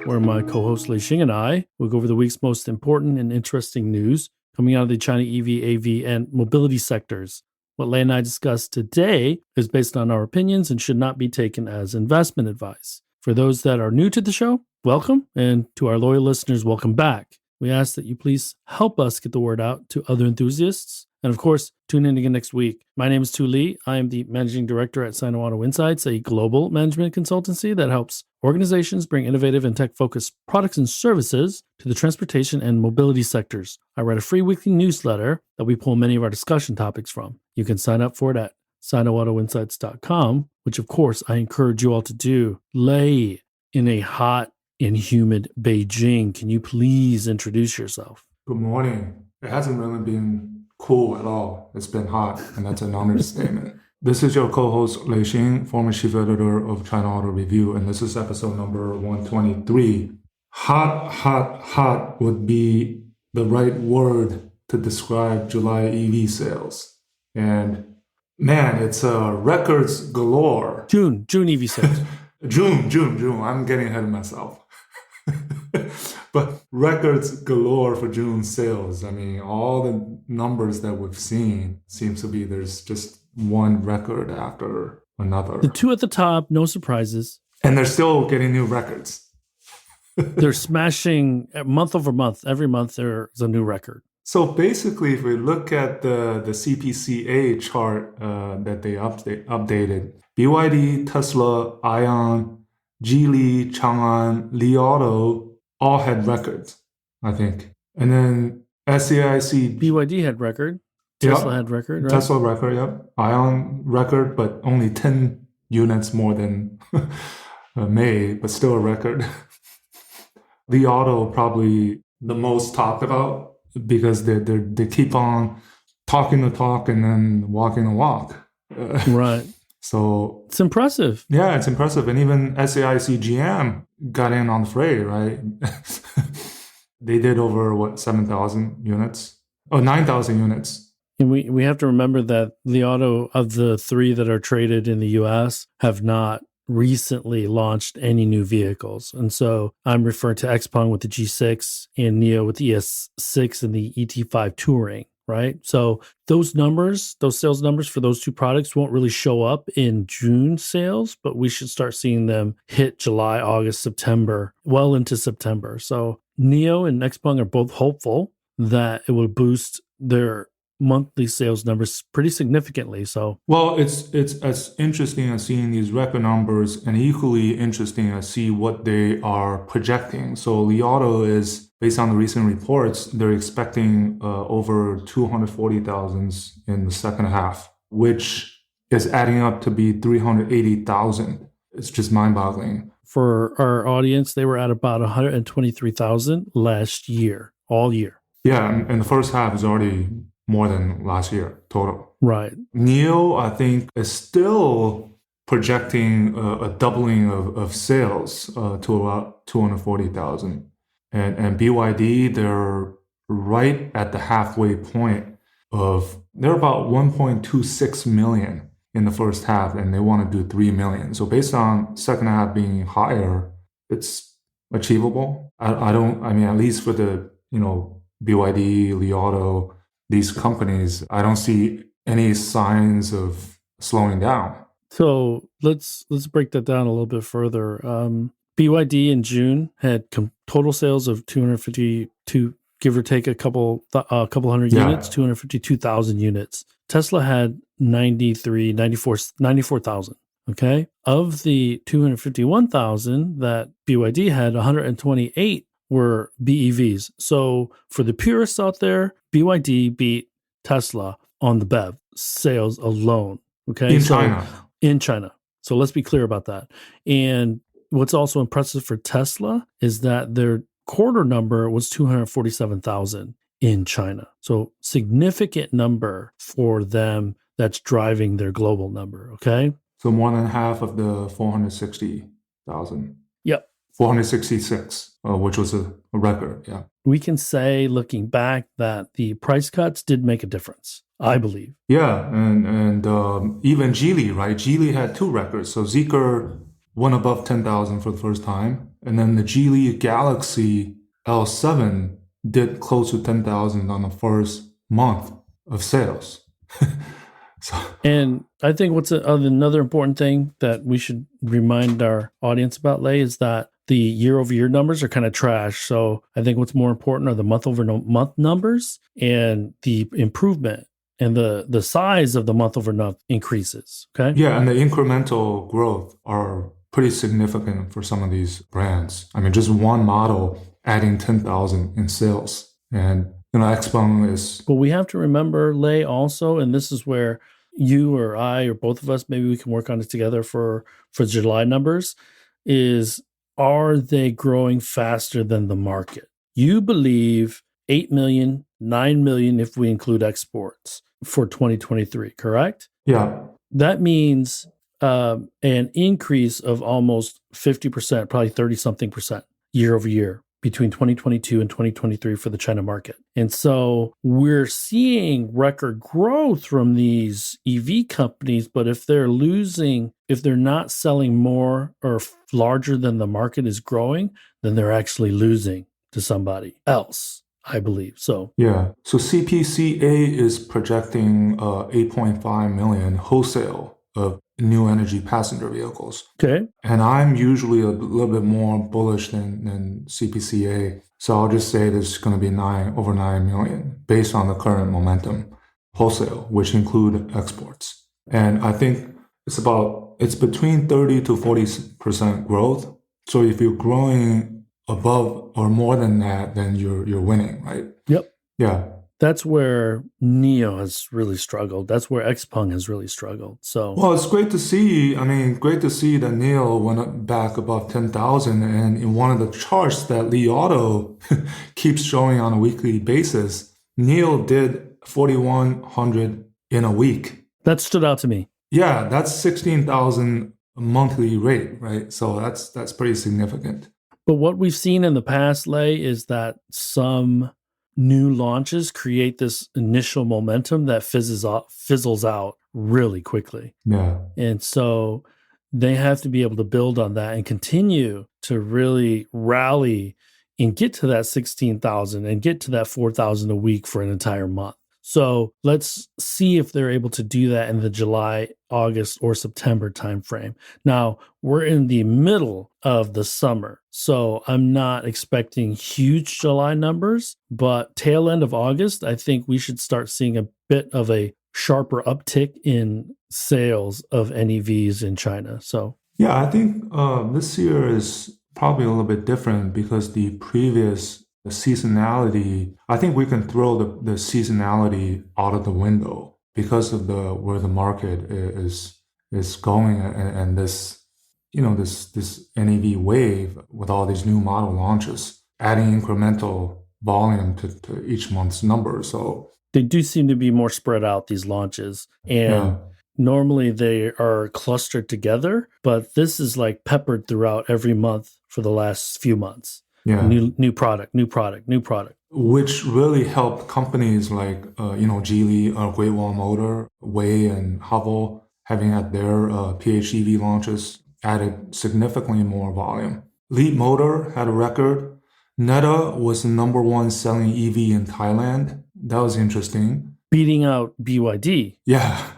where my co-host Lei Xing and I will go over the week's most important and interesting news coming out of the China EV, AV, and mobility sectors. What Lei and I discussed today is based on our opinions and should not be taken as investment advice. For those that are new to the show, welcome, and to our loyal listeners, welcome back. We ask that you please help us get the word out to other enthusiasts. And of course, tune in again next week. My name is Tu Lei. I am the managing director at Sino Auto Insights, a global management consultancy that helps organizations bring innovative and tech-focused products and services to the transportation and mobility sectors. I write a free weekly newsletter that we pull many of our discussion topics from. You can sign up for it at sinoautoinsights.com, which of course I encourage you all to do. Lei, in a hot and humid Beijing, can you please introduce yourself? Good morning. It hasn't really been cool at all. It's been hot, and that's an understatement. This is your co-host Lei Xing, former chief editor of China Auto Review, and this is episode number 123. Hot would be the right word to describe July EV sales. And man, it's records galore. June EV sales. June. I'm getting ahead of myself. But records galore for June sales. I mean, all the numbers that we've seen seems to be there's just one record after another. The two at the top, no surprises. And they're still getting new records. They're smashing month over month. Every month there's a new record. So basically, if we look at the CPCA chart that they updated, BYD, Tesla, Ion, Geely, Chang'an, Li Auto all had records, I think. And then SAIC... BYD had record. Tesla had record, right? Tesla record, yep. Ion record, but only 10 units more than May, but still a record. Li Auto probably the most talked about because they keep on talking the talk and then walking the walk. Right. So it's impressive. Yeah, it's impressive. And even SAIC GM got in on the fray, right? They did over, 7,000 units? Oh, 9,000 units. And we have to remember that Li Auto, of the three that are traded in the U.S., have not recently launched any new vehicles. And so I'm referring to XPeng with the G6 and NIO with the ES6 and the ET5 Touring. Right. So those sales numbers for those two products won't really show up in June sales, but we should start seeing them hit July, August, September, well into September. So NIO and XPeng are both hopeful that it will boost their monthly sales numbers pretty significantly. So, well, it's as interesting as seeing these record numbers and equally interesting as see what they are projecting. So Li Auto is, based on the recent reports, they're expecting over 240,000 in the second half, which is adding up to be 380,000. It's just mind-boggling. For our audience, they were at about 123,000 last year, all year. Yeah, and the first half is already more than last year total. Right. NIO, I think, is still projecting a doubling of sales to about 240,000. And BYD, they're right at the halfway point they're about 1.26 million in the first half, and they want to do 3 million. So based on second half being higher, it's achievable. I mean, at least for the, BYD, Li Auto, these companies, I don't see any signs of slowing down. So let's break that down a little bit further. BYD in June had total sales of 252, give or take a couple hundred units, 252,000 units. Tesla had 94,000. Okay. Of the 251,000 that BYD had, 128 were BEVs. So for the purists out there, BYD beat Tesla on the BEV sales alone. Okay. In China. So let's be clear about that. And what's also impressive for Tesla is that their quarter number was 247,000 in China. So significant number for them that's driving their global number. Okay. So more than half of the 460,000. Yep. 466, which was a record. Yeah. We can say, looking back, that the price cuts did make a difference, I believe. Yeah. And even Geely, right? Geely had two records. So Zeekr went above 10,000 for the first time. And then the Geely Galaxy L7 did close to 10,000 on the first month of sales. So, And I think another important thing that we should remind our audience about, Lei, is that the year-over-year numbers are kind of trash. So I think what's more important are the month-over-month numbers and the improvement and the size of the month-over-month increases. Okay. yeah, and the incremental growth are pretty significant for some of these brands. I mean, just one model adding 10,000 in sales. And, XPeng is... But we have to remember, Lei, also, and this is where you or I or both of us, maybe we can work on it together for July numbers, is are they growing faster than the market? You believe 8 million, 9 million if we include exports for 2023, correct? Yeah. That means an increase of almost 50%, probably 30-something percent year over year between 2022 and 2023 for the China market. And so we're seeing record growth from these EV companies, but if they're not selling more or larger than the market is growing, then they're actually losing to somebody else, I believe. So yeah. So CPCA is projecting 8.5 million wholesale of new energy passenger vehicles. Okay. And I'm usually a little bit more bullish than CPCA. So I'll just say there's going to be over 9 million based on the current momentum wholesale, which include exports. And I think it's between 30 to 40% growth. So if you're growing above or more than that, then you're winning, right? Yep. Yeah. That's where NIO has really struggled. That's where XPeng has really struggled. So, well, it's great to see. I mean, great to see that NIO went back above 10,000. And in one of the charts that Li Auto keeps showing on a weekly basis, NIO did 4,100 in a week. That stood out to me. Yeah, that's 16,000 monthly rate, right? So that's pretty significant. But what we've seen in the past, Lei, is that some new launches create this initial momentum that fizzles out really quickly. Yeah. And so they have to be able to build on that and continue to really rally and get to that 16,000 and get to that 4,000 a week for an entire month. So let's see if they're able to do that in the July, August, or September timeframe. Now, we're in the middle of the summer, so I'm not expecting huge July numbers, but tail end of August, I think we should start seeing a bit of a sharper uptick in sales of NEVs in China. So, yeah, I think this year is probably a little bit different because the previous seasonality, I think we can throw the seasonality out of the window because of where the market is going and this this NEV wave with all these new model launches, adding incremental volume to each month's number. So they do seem to be more spread out, these launches, and normally they are clustered together, but this is like peppered throughout every month for the last few months. Yeah. New product. Which really helped companies like, Geely, Great Wall Motor, Wei, and Haval having had their PHEV launches added significantly more volume. Leap Motor had a record. Neta was the number one selling EV in Thailand. That was interesting. Beating out BYD. Yeah,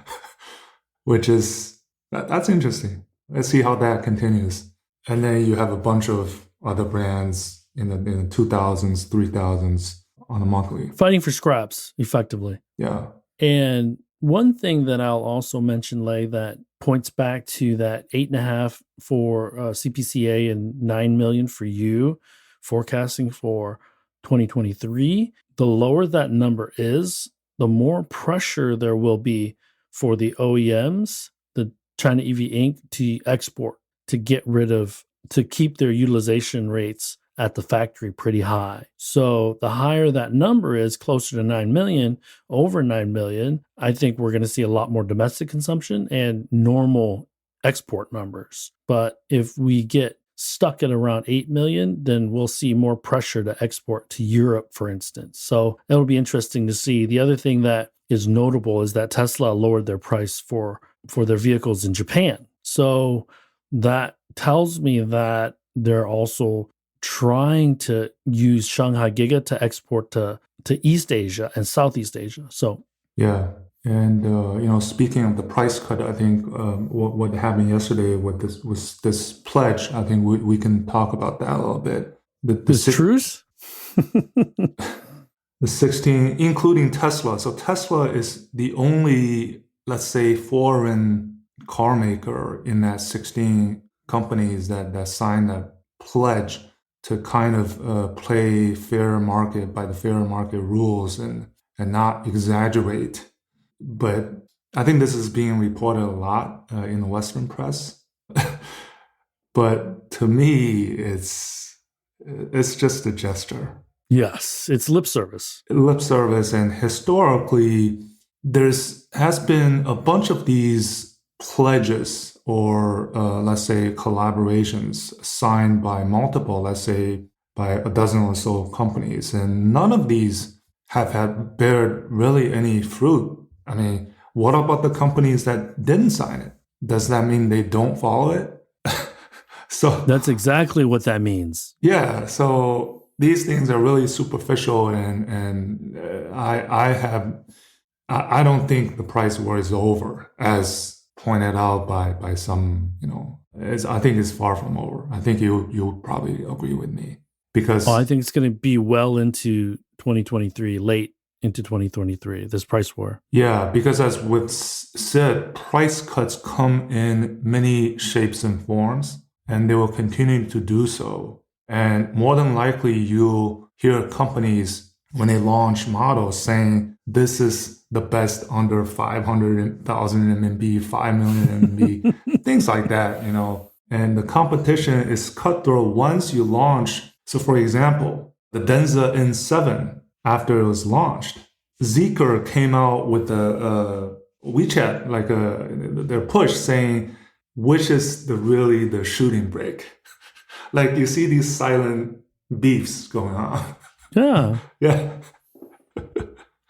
which is, that's interesting. Let's see how that continues. And then you have a bunch of other brands in the 2000s, 3000s on a monthly. Fighting for scraps, effectively. Yeah. And one thing that I'll also mention, Lei, that points back to that 8.5 for CPCA and 9 million for you, forecasting for 2023. The lower that number is, the more pressure there will be for the OEMs, the China EV Inc., to export, to keep their utilization rates at the factory pretty high. So the higher that number is, closer to 9 million, over 9 million, I think we're going to see a lot more domestic consumption and normal export numbers. But if we get stuck at around 8 million, then we'll see more pressure to export to Europe, for instance. So that'll be interesting to see. The other thing that is notable is that Tesla lowered their price for their vehicles in Japan. So that tells me that they're also trying to use Shanghai Giga to export to East Asia and Southeast Asia. So Yeah. And speaking of the price cut, I think what happened yesterday with this pledge, I think we can talk about that a little bit. this truce? The 16, including Tesla. So Tesla is the only, let's say, foreign car maker in that 16 companies that signed that pledge to kind of play fair market by the fair market rules and not exaggerate. But I think this is being reported a lot in the Western press. But to me, it's just a gesture. Yes, it's lip service. Lip service, and historically, has been a bunch of these pledges or let's say collaborations signed by multiple, let's say by a dozen or so companies, and none of these have had bared really any fruit. I mean, what about the companies that didn't sign it? Does that mean they don't follow it? So that's exactly what that means. Yeah. So these things are really superficial, and I don't think the price war is over, as pointed out by some. I think it's far from over. I think you'll probably agree with me because I think it's going to be well into 2023, late into 2023. This price war. Yeah, because as was said, price cuts come in many shapes and forms, and they will continue to do so. And more than likely, you'll hear companies, when they launch models, saying this is the best under 500,000 RMB, 5 million RMB, things like that, And the competition is cutthroat once you launch. So for example, the Denza N7, after it was launched, Zeekr came out with a WeChat, like their push saying, which is really the shooting brake. Like you see these silent beefs going on. Yeah. Yeah.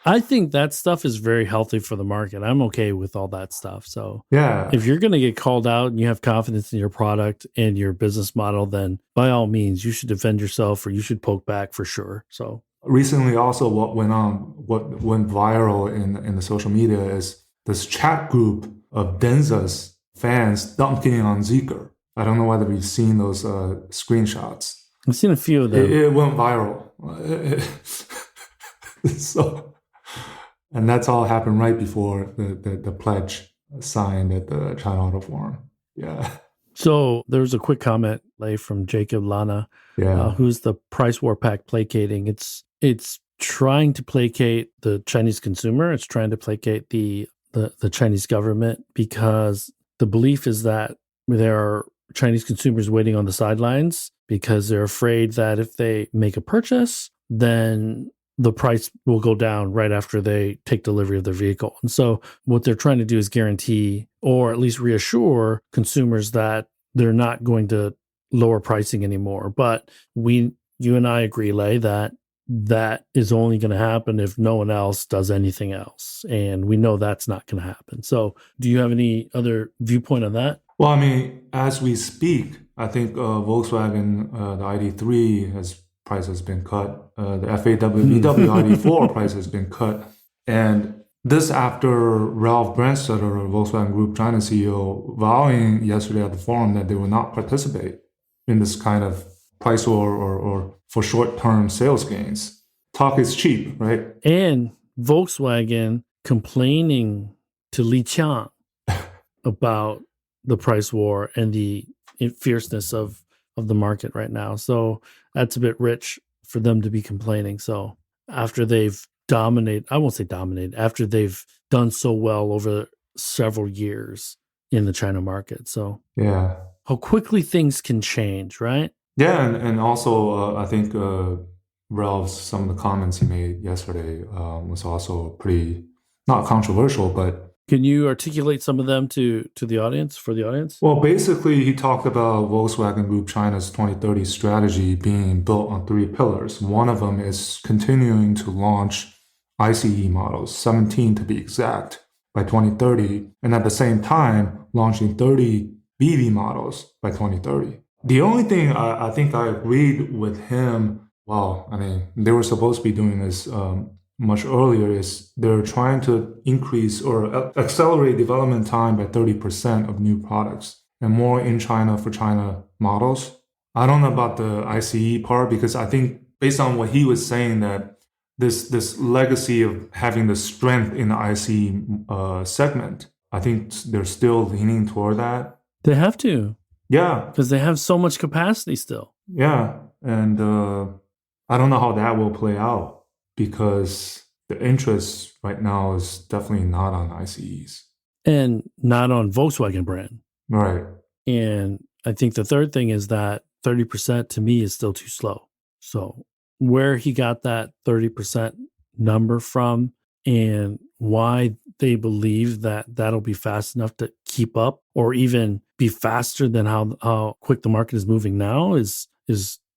I think that stuff is very healthy for the market. I'm okay with all that stuff. So yeah, if you're going to get called out and you have confidence in your product and your business model, then by all means, you should defend yourself or you should poke back for sure. So recently also what went viral in the social media is this chat group of Denza's fans dunking on Zeekr. I don't know whether you've seen those screenshots. I've seen a few of them. It went viral. So, and that's all happened right before the pledge signed at the China Auto Forum. Yeah. So there was a quick comment from Jacob Lana, who's the price war pack placating. It's trying to placate the Chinese consumer. It's trying to placate the Chinese government, because the belief is that there are Chinese consumers waiting on the sidelines because they're afraid that if they make a purchase, then the price will go down right after they take delivery of their vehicle. And so what they're trying to do is guarantee, or at least reassure consumers, that they're not going to lower pricing anymore. But you and I agree, Lei, that is only going to happen if no one else does anything else. And we know that's not going to happen. So do you have any other viewpoint on that? Well, I mean, as we speak, I think Volkswagen, the ID3 price has been cut. The VW ID4 price has been cut. And this after Ralf Brandstätter, Volkswagen Group China CEO, vowing yesterday at the forum that they will not participate in this kind of price war or for short-term sales gains. Talk is cheap, right? And Volkswagen complaining to Li Qiang about the price war and the fierceness of the market right now. So that's a bit rich for them to be complaining. So after they've after they've done so well over several years in the China market. So yeah, how quickly things can change, right? Yeah, and also I think Ralph's, some of the comments he made yesterday was also pretty, not controversial, but can you articulate some of them to the audience, for the audience? Well, basically, he talked about Volkswagen Group China's 2030 strategy being built on 3 pillars. One of them is continuing to launch ICE models, 17 to be exact, by 2030, and at the same time, launching 30 BEV models by 2030. The only thing I think I agreed with him, well, I mean, they were supposed to be doing this much earlier, is they're trying to increase or accelerate development time by 30% of new products and more in China for China models. I don't know about the ICE part because I think based on what he was saying that this legacy of having the strength in the ICE segment, I think they're still leaning toward that. They have to. Yeah. Because they have so much capacity still. Yeah. And I don't know how that will play out because the interest right now is definitely not on ICEs. And not on Volkswagen brand. Right. And I think the third thing is that 30% to me is still too slow. So where he got that 30% number from and why they believe that that'll be fast enough to keep up or even be faster than how quick the market is moving now is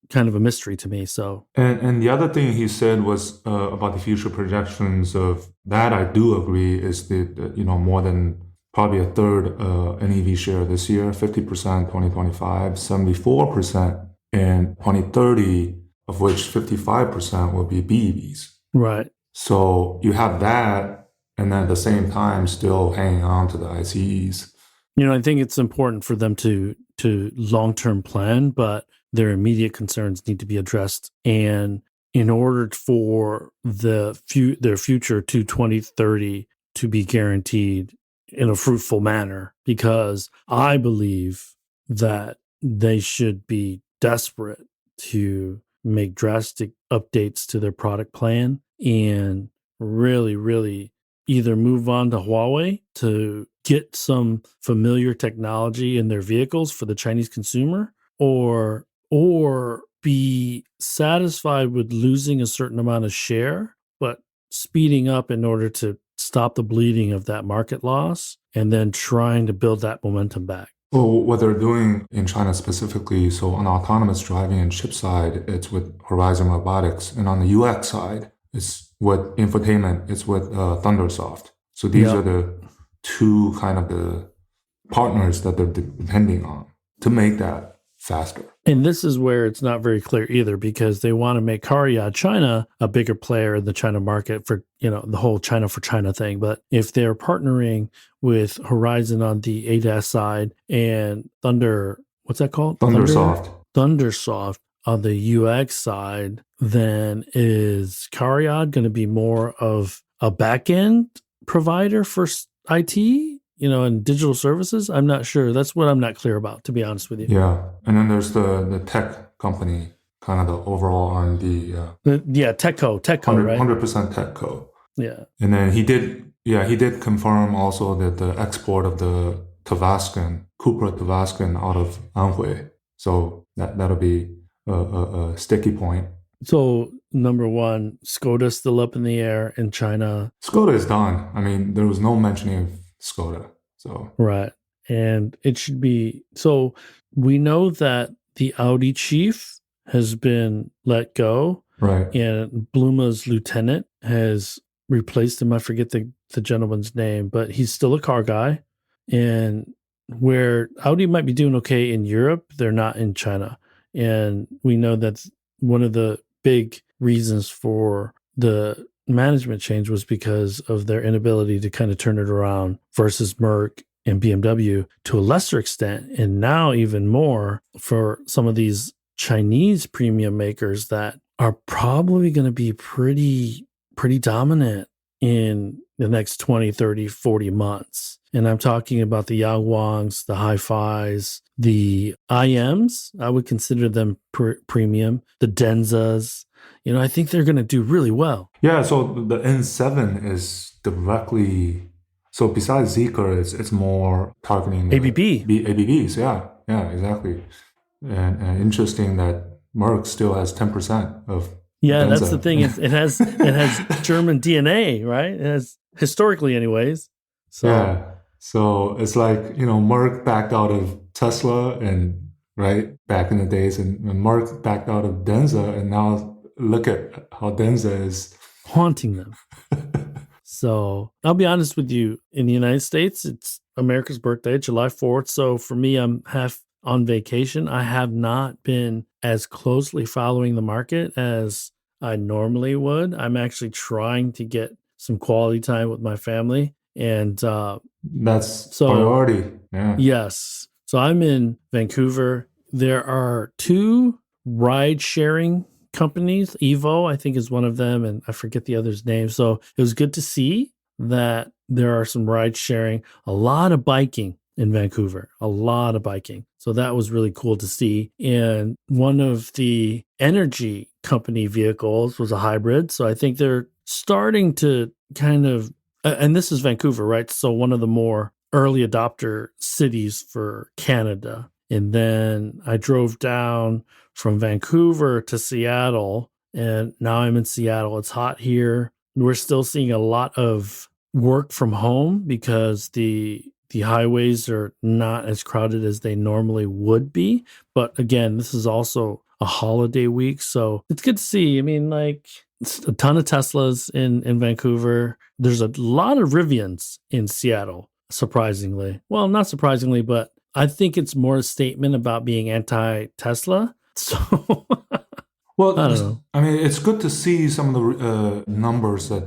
kind of a mystery to me. So and the other thing he said was about the future projections of that I do agree is that more than probably a third NEV share this year, 50% 2025, 74% in 2030, of which 55% will be BEVs. right. So you have that, and then at the same time still hanging on to the ICEs. I think it's important for them to long-term plan, but their immediate concerns need to be addressed. And in order for their future to 2030 to be guaranteed in a fruitful manner, because I believe that they should be desperate to make drastic updates to their product plan and really, really either move on to Huawei to get some familiar technology in their vehicles for the Chinese consumer, or be satisfied with losing a certain amount of share, but speeding up in order to stop the bleeding of that market loss and then trying to build that momentum back. Well, what they're doing in China specifically, so on autonomous driving and chip side, it's with Horizon Robotics. And on the UX side, it's with infotainment, it's with Thundersoft. So these are the two kind of the partners that they're depending on to make that faster. And this is where it's not very clear either, because they want to make CARIAD China a bigger player in the China market for, the whole China for China thing. But if they're partnering with Horizon on the ADAS side and what's that called? Thundersoft on the UX side, then is CARIAD going to be more of a back-end provider for IT? And digital services? I'm not sure. That's what I'm not clear about, to be honest with you. Yeah. And then there's the tech company, kind of the overall R&D. TechCo, 100%, right? 100% TechCo. Yeah. And then he did confirm also that the export of the Cupra Tavascan out of Anhui. So that'll be a sticky point. So, number one, Skoda's still up in the air in China. Skoda is done. I mean, there was no mentioning of Skoda. So right. And it should be, so we know that the Audi chief has been let go. Right. And Bluma's lieutenant has replaced him. I forget the gentleman's name, but he's still a car guy. And where Audi might be doing okay in Europe, they're not in China. And we know that one of the big reasons for the management change was because of their inability to kind of turn it around versus Merck and BMW to a lesser extent, and now even more for some of these Chinese premium makers that are probably going to be pretty dominant in the next 20, 30, 40 months. And I'm talking about the Yaoguangs, the Hi-Fis, the IMs. I would consider them premium, the Denzas. I think they're going to do really well. Yeah, so the N7 is directly, so besides Zeekr, it's more targeting ABBs. Yeah, exactly. And interesting that Merck still has 10% of Yeah, Denza. That's the thing. It has German DNA, right? It has, historically anyways. So. Yeah. So it's like, Merck backed out of Tesla and right back in the days, and Merck backed out of Denza, and now look at how Denza is haunting them. So I'll be honest with you, in the United States, it's America's birthday, July 4th. So for me, I'm half on vacation. I have not been as closely following the market as I normally would. I'm actually trying to get some quality time with my family. And That's so, priority. Yeah. yes. So I'm in Vancouver. There are two ride sharing companies. Evo, I think, is one of them, and I forget the other's name. So it was good to see that there are some ride sharing, a lot of biking in Vancouver, a lot of biking. So that was really cool to see. And one of the energy company vehicles was a hybrid. So I think they're starting to kind of, and this is Vancouver, right? So one of the more early adopter cities for Canada. And then I drove down from Vancouver to Seattle, and now I'm in Seattle. It's hot here. We're still seeing a lot of work from home because the highways are not as crowded as they normally would be. But again, this is also a holiday week, so it's good to see. I mean, like, it's a ton of Teslas in Vancouver. There's a lot of Rivians in Seattle, surprisingly. Well, not surprisingly, but I think it's more a statement about being anti-Tesla. So Well, I don't know. I mean, it's good to see some of the numbers that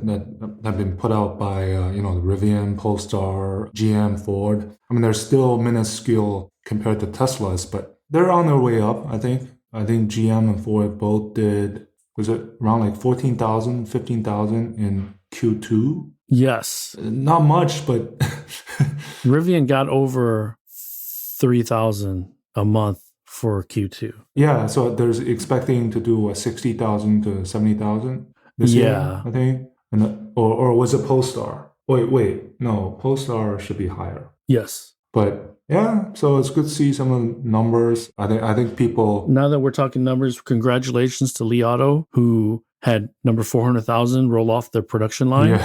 have been put out by, the Rivian, Polestar, GM, Ford. I mean, they're still minuscule compared to Teslas, but they're on their way up, I think. I think GM and Ford both did, was it around like 14,000, 15,000 in Q2? Yes. Not much, but Rivian got over 3,000 a month for Q2. yeah, so there's expecting to do 60,000 to 70,000 this year, I think. Or was it Polestar? Wait, no, Polestar should be higher. Yes. But yeah, so it's good to see some of the numbers. I think people. Now that we're talking numbers, congratulations to Li Auto, who had number 400,000 roll off their production line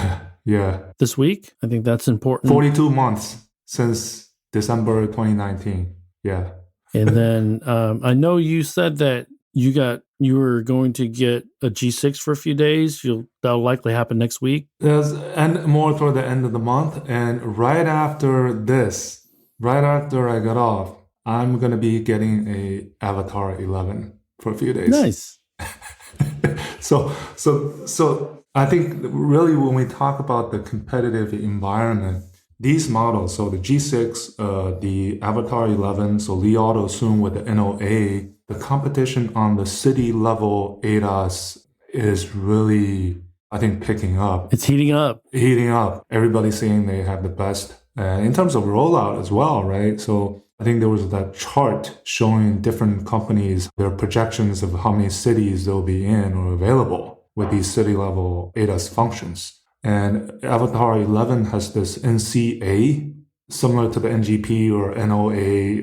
Yeah. this week. I think that's important. 42 months since December 2019. Yeah. And then I know you said that you were going to get a G6 for a few days. That'll likely happen next week. Yes, and more toward the end of the month. And right after I got off, I'm gonna be getting a Avatar 11 for a few days. Nice. So I think really when we talk about the competitive environment, these models, so the G6, the Avatar 11, so Li Auto soon with the NOA, the competition on the city level ADAS is really, I think, picking up. It's heating up. Everybody's saying they have the best in terms of rollout as well, right? So I think there was that chart showing different companies, their projections of how many cities they'll be in or available with these city level ADAS functions. And Avatar 11 has this NCA, similar to the NGP or NOA.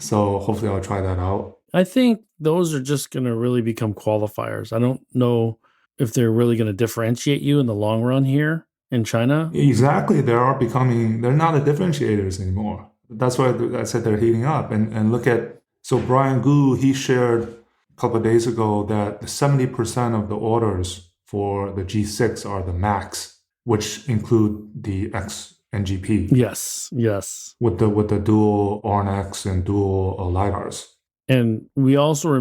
So hopefully I'll try that out. I think those are just going to really become qualifiers. I don't know if they're really going to differentiate you in the long run here in China. Exactly. They're not the differentiators anymore. That's why I said they're heating up. And look at, so Brian Gu, he shared a couple of days ago that 70% of the orders for the G6 are the Max, which include the X NGP. Yes. With the dual RNX and dual LiDARs. And we also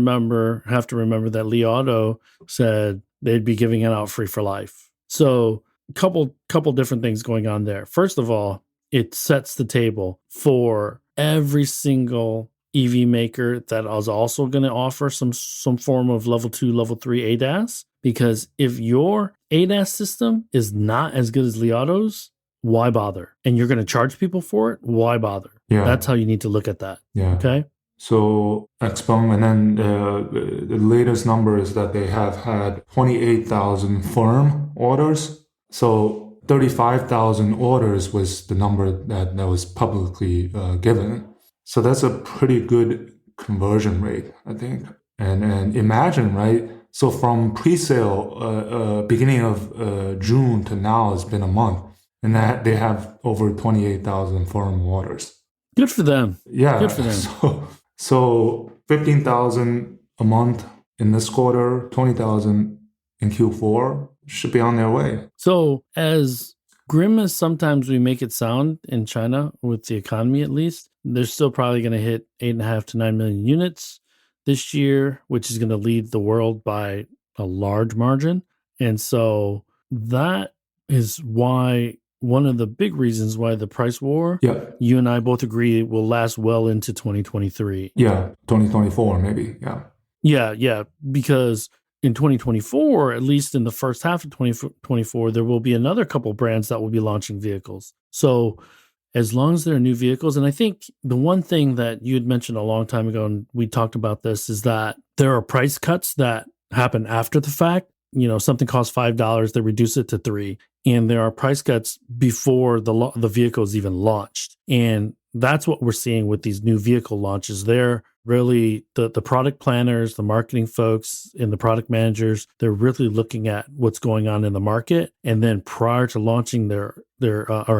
have to remember that Li Auto said they'd be giving it out free for life. So a couple different things going on there. First of all, it sets the table for every single EV maker that is also going to offer some form of level 2, level 3 ADAS. Because if your ADAS system is not as good as Li Auto's, why bother? And you're going to charge people for it? Why bother? Yeah. That's how you need to look at that. Yeah. Okay? So XPeng, and then the latest number is that they have had 28,000 firm orders. So 35,000 orders was the number that was publicly given. So that's a pretty good conversion rate, I think. And imagine, right? So from pre-sale, beginning of June to now, it's been a month, and that they have over 28,000 firm orders. Good for them. Yeah. Good for them. So 15,000 a month in this quarter, 20,000 in Q4 should be on their way. So as grim as sometimes we make it sound in China, with the economy at least, they're still probably going to hit 8.5 to 9 million units this year, which is going to lead the world by a large margin. And so that is why one of the big reasons why the price war, Yeah. you and I both agree, will last well into 2023. Yeah. 2024, maybe. Yeah. Yeah. Because in 2024, at least in the first half of 2024, there will be another couple brands that will be launching vehicles. So as long as there are new vehicles, and I think the one thing that you had mentioned a long time ago, and we talked about this, is that there are price cuts that happen after the fact. You know, something costs $5, they reduce it to $3, and there are price cuts before the vehicle is even launched. And that's what we're seeing with these new vehicle launches. They're really the product planners, the marketing folks, and the product managers. They're really looking at what's going on in the market, and then prior to launching or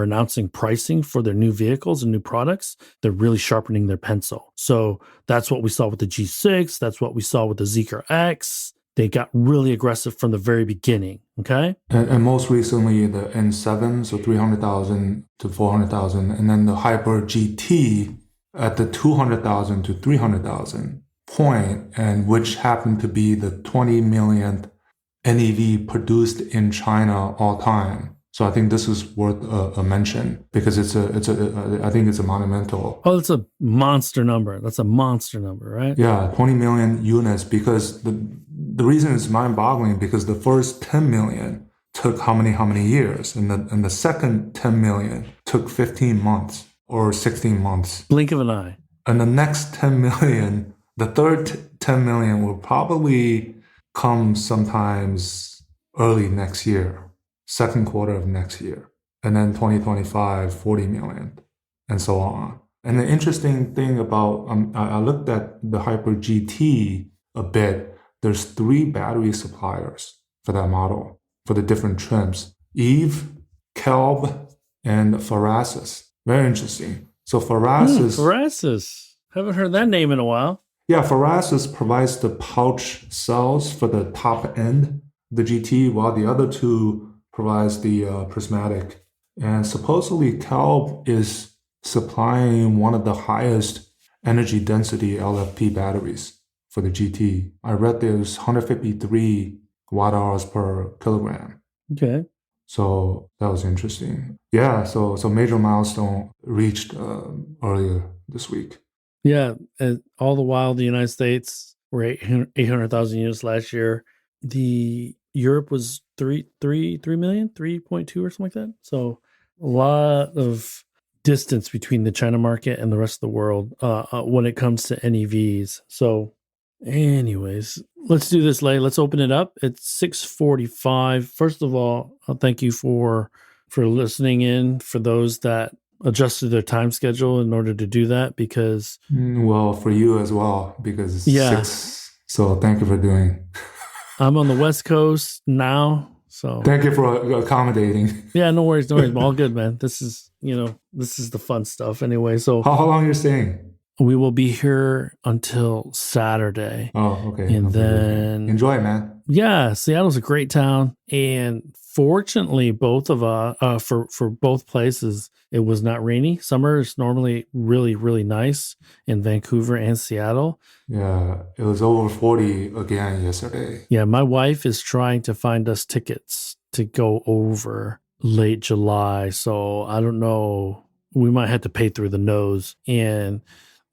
announcing pricing for their new vehicles and new products, they're really sharpening their pencil. So that's what we saw with the G6. That's what we saw with the Zeekr X. They got really aggressive from the very beginning. Okay. And most recently, the N7, so 300,000 to 400,000, and then the Hyper GT at the 200,000 to 300,000 point, and which happened to be the 20 millionth NEV produced in China all time. So I think this is worth a mention because I think it's a monumental. Oh, it's a monster number. That's a monster number, right? Yeah, 20 million units, because the reason it's mind-boggling because the first 10 million took how many years, and the second 10 million took 15 months or 16 months. Blink of an eye. And the next 10 million, the third 10 million will probably come sometimes early next year, second quarter of next year. And then 2025, 40 million, and so on. And the interesting thing about, I looked at the Hyper GT a bit. There's 3 battery suppliers for that model, for the different trims. EVE, Kelb, and Farasis. Very interesting. So Farasis... Farasis. Haven't heard that name in a while. Yeah, Farasis provides the pouch cells for the top end, the GT, while the other 2 provides the prismatic. And supposedly Kelb is supplying one of the highest energy density LFP batteries for the GT. I read there's 153 watt hours per kilogram. Okay. So that was interesting. Yeah, so major milestone reached earlier this week. Yeah, and all the while the United States were 800,000 units last year. The Europe was 3 million, 3.2 or something like that. So a lot of distance between the China market and the rest of the world when it comes to NEVs. So anyways, let's do this, Lei. Let's open it up. It's 6:45. First of all, thank you for listening in, for those that adjusted their time schedule in order to do that, because... Well, for you as well, because it's 6. So thank you for doing. I'm on the West Coast now, so... Thank you for accommodating. Yeah, no worries. All good, man. This is the fun stuff anyway. So how long are you staying? We will be here until Saturday. Oh, okay. And then... Enjoy, man. Yeah, Seattle's a great town. And fortunately, both of for both places, it was not rainy. Summer is normally really, really nice in Vancouver and Seattle. Yeah, it was over 40 again yesterday. Yeah, my wife is trying to find us tickets to go over late July. So I don't know. We might have to pay through the nose. And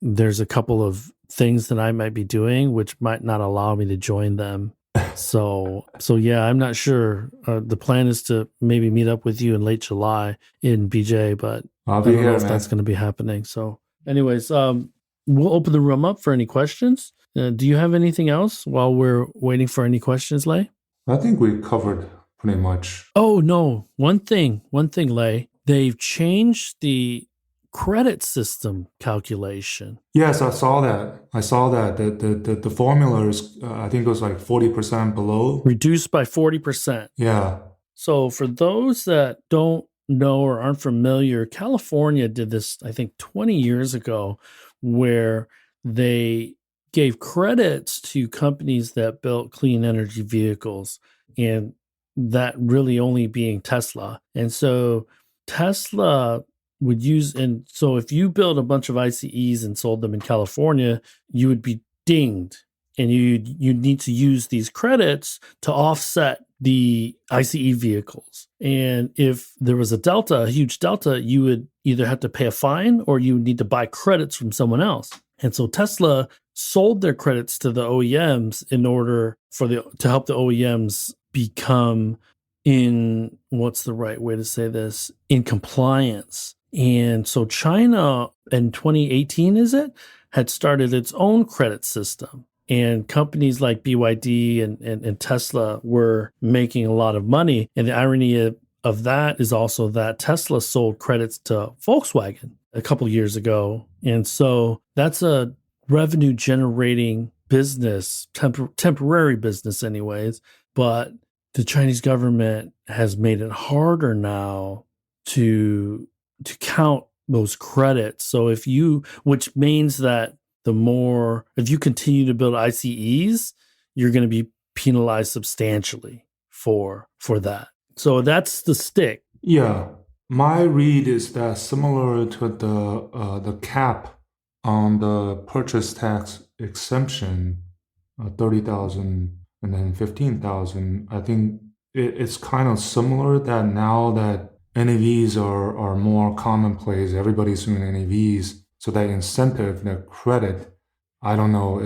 there's a couple of things that I might be doing which might not allow me to join them. So yeah, I'm not sure. The plan is to maybe meet up with you in late July in BJ, but I'll be I don't know here, if man. that's going to be happening. So anyways, we'll open the room up for any questions. Do you have anything else while we're waiting for any questions, Lei? I think we covered pretty much. Oh, no. One thing, Lei. They've changed the credit system calculation. Yes, I saw that. The formula is, I think it was like 40% below. Reduced by 40%. Yeah. So for those that don't know or aren't familiar, California did this, I think, 20 years ago, where they gave credits to companies that built clean energy vehicles. And that really only being Tesla. And so Tesla would use, and so if you build a bunch of ICEs and sold them in California, you would be dinged, and you need to use these credits to offset the ICE vehicles. And if there was a huge delta, you would either have to pay a fine or you would need to buy credits from someone else. And so Tesla sold their credits to the OEMs in order to help the OEMs become in, what's the right way to say this, in compliance. And so China in 2018, had started its own credit system. And companies like BYD and Tesla were making a lot of money. And the irony of that is also that Tesla sold credits to Volkswagen a couple years ago. And so that's a revenue generating business, temporary business anyways. But the Chinese government has made it harder now to count those credits. So which means that if you continue to build ICEs, you're going to be penalized substantially for that. So that's the stick. Yeah, my read is that similar to the cap on the purchase tax exemption, 30,000 and then 15,000. I think it's kind of similar that now that NEVs are more commonplace, everybody's doing NEVs. So that incentive, that credit, I don't know,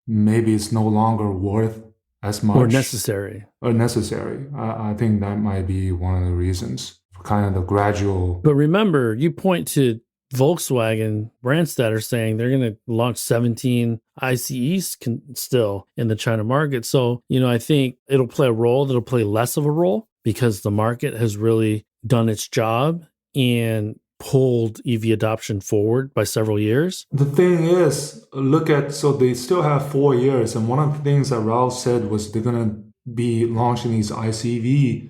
maybe it's no longer worth as much. Or necessary. I think that might be one of the reasons for kind of the gradual. But remember, you point to Volkswagen Brandstätter saying they're going to launch 17 ICEs still in the China market. So, I think it'll play a role. It'll play less of a role because the market has really done its job and pulled EV adoption forward by several years. The thing is, so they still have 4 years. And one of the things that Ralf said was they're going to be launching these ICE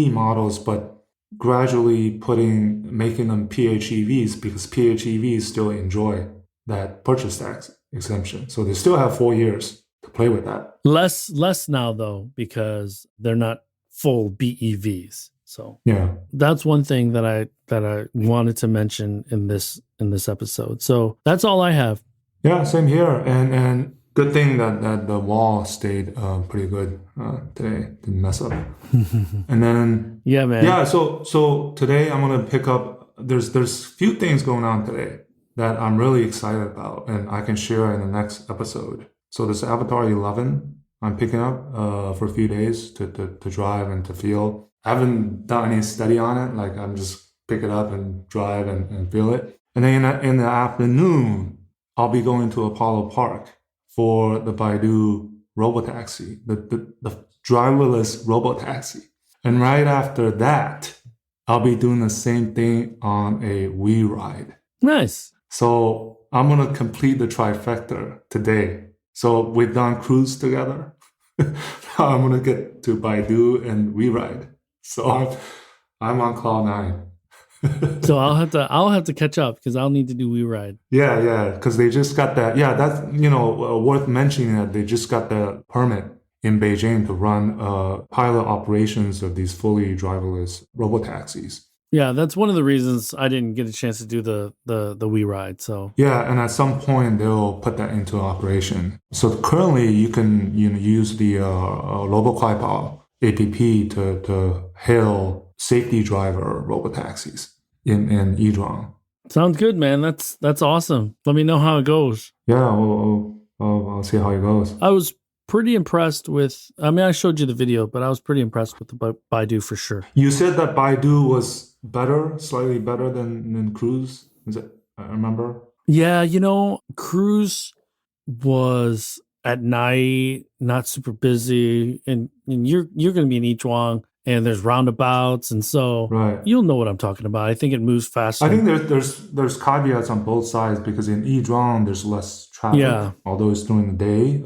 models, but gradually making them PHEVs because PHEVs still enjoy that purchase tax exemption. So they still have 4 years to play with that. Less now though, because they're not full BEVs. So yeah, that's one thing that I wanted to mention in this episode. So that's all I have. Yeah, same here. And good thing that the wall stayed pretty good today. Didn't mess up. And then yeah, man. Yeah, so today I'm gonna pick up. There's few things going on today that I'm really excited about, and I can share in the next episode. So this Avatar 11 I'm picking up for a few days to drive and to feel. I haven't done any study on it. Like I'm just pick it up and drive and feel it. And then in the afternoon, I'll be going to Apollo Park for the Baidu robotaxi, the driverless robotaxi. And right after that, I'll be doing the same thing on a WeRide. Nice. So I'm going to complete the trifecta today. So we've done cruise together. Now I'm going to get to Baidu and WeRide. So I'm on cloud nine. So I'll have to catch up because I'll need to do WeRide. Yeah, because they just got that. Yeah, that's worth mentioning that they just got the permit in Beijing to run pilot operations of these fully driverless robotaxis. Yeah, that's one of the reasons I didn't get a chance to do the WeRide. So yeah, and at some point they'll put that into operation. So currently you can use the RoboClipper app to hail safety driver robotaxis in Yizhuang. Sounds good, man. That's awesome. Let me know how it goes. Yeah, I'll see how it goes. I was pretty impressed with, I showed you the video, but I was pretty impressed with the Baidu for sure. You said that Baidu was slightly better than Cruise. Is it? I remember. Yeah, Cruise was at night, not super busy, and you're going to be in Yizhuang, and there's roundabouts, and so You'll know what I'm talking about. I think it moves faster. I think there's caveats on both sides because in Yizhuang there's less traffic. Yeah. Although it's during the day,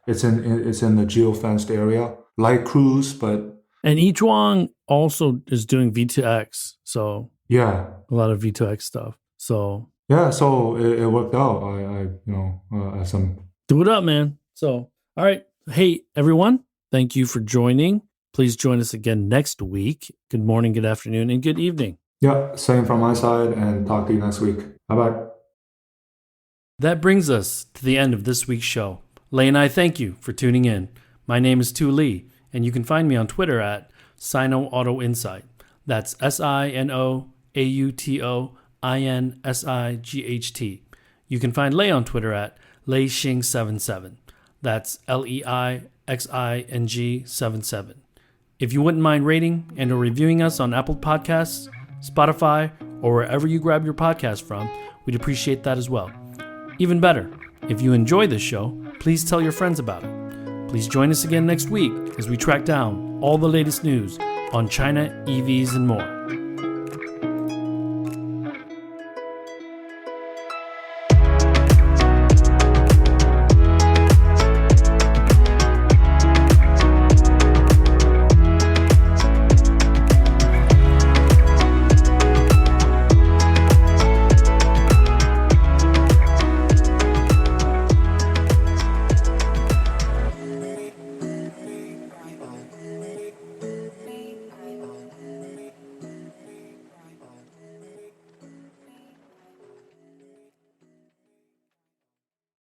it's in the geofenced area like Cruise, but and Yizhuang also is doing V2X, so yeah, a lot of V2X stuff. So yeah, so it worked out. I some do it up, man. So all right, hey everyone, thank you for joining. Please join us again next week. Good morning, good afternoon, and good evening. Yeah, same from my side, and talk to you next week. Bye-bye. That brings us to the end of this week's show. Lei and I thank you for tuning in. My name is Tu and Lei, and you can find me on Twitter at Sino Auto Insight. That's SinoAutoInsight. You can find Lei on Twitter at LeiXing77. That's LEIXING77. If you wouldn't mind rating and or reviewing us on Apple Podcasts, Spotify, or wherever you grab your podcast from, we'd appreciate that as well. Even better, if you enjoy this show, please tell your friends about it. Please join us again next week as we track down all the latest news on China, EVs, and more.